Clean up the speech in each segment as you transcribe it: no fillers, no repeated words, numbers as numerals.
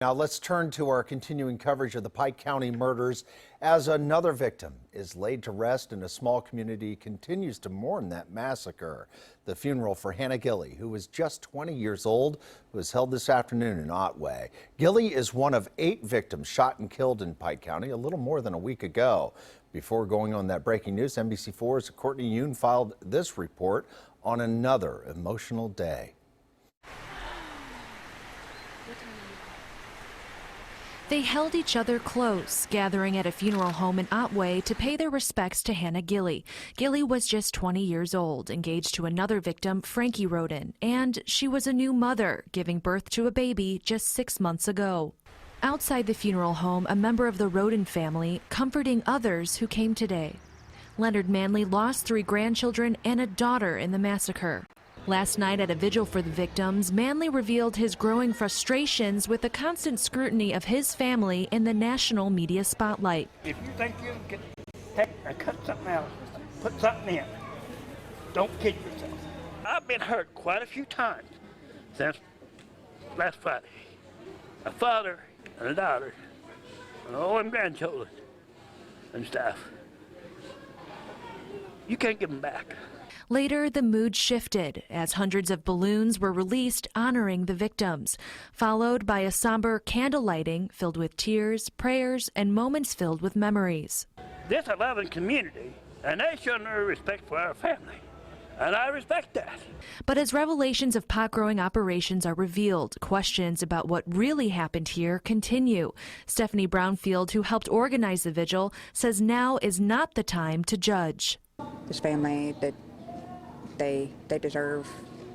Now let's turn to our continuing coverage of the Pike County murders as another victim is laid to rest and a small community continues to mourn that massacre. The funeral for Hannah Gilley, who was just 20 years old, was held this afternoon in Otway. Gilley is one of 8 victims shot and killed in Pike County a little more than a week ago. Before going on that breaking news, NBC4's Courtney Yoon filed this report on another emotional day. They held each other close, gathering at a funeral home in Otway to pay their respects to Hannah Gilley. Gilley was just 20 years old, engaged to another victim, Frankie Roden, and she was a new mother, giving birth to a baby just 6 months ago. Outside the funeral home, a member of the Roden family comforting others who came today. Leonard Manley lost 3 grandchildren and a daughter in the massacre. Last night at a vigil for the victims, Manley revealed his growing frustrations with the constant scrutiny of his family in the national media spotlight. If you think you can cut something out, put something in, don't kid yourself. I've been hurt quite a few times since last Friday. A father and a daughter and all them grandchildren and stuff. You can't give them back. Later, the mood shifted as hundreds of balloons were released honoring the victims, followed by a somber candle lighting filled with tears, prayers, and moments filled with memories. This is a loving community, and they show no respect for our family, and I respect that. But as revelations of pot-growing operations are revealed, questions about what really happened here continue. Stephanie Brownfield, who helped organize the vigil, says now is not the time to judge. This family, they deserve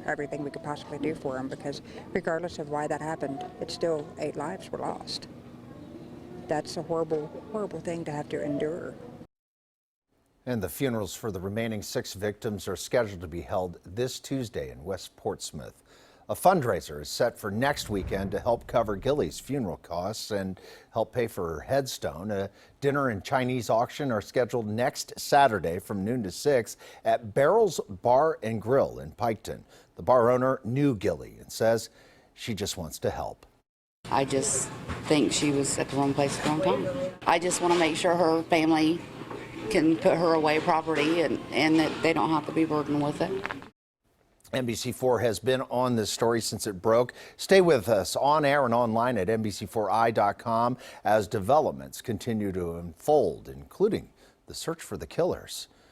everything we could possibly do for them, because regardless of why that happened, it's still 8 lives were lost. That's a horrible, horrible thing to have to endure. And the funerals for the remaining 6 victims are scheduled to be held this Tuesday in West Portsmouth. A fundraiser is set for next weekend to help cover Gilley's funeral costs and help pay for her headstone. A dinner and Chinese auction are scheduled next Saturday from noon to 6 at BERIL'S Bar and Grill in Piketon. The bar owner knew Gilley and says she just wants to help. I just think she was at the wrong place at the wrong time. I just want to make sure her family can put her away property and that they don't have to be burdened with it. NBC4 has been on this story since it broke. Stay with us on air and online at NBC4i.com as developments continue to unfold, including the search for the killers.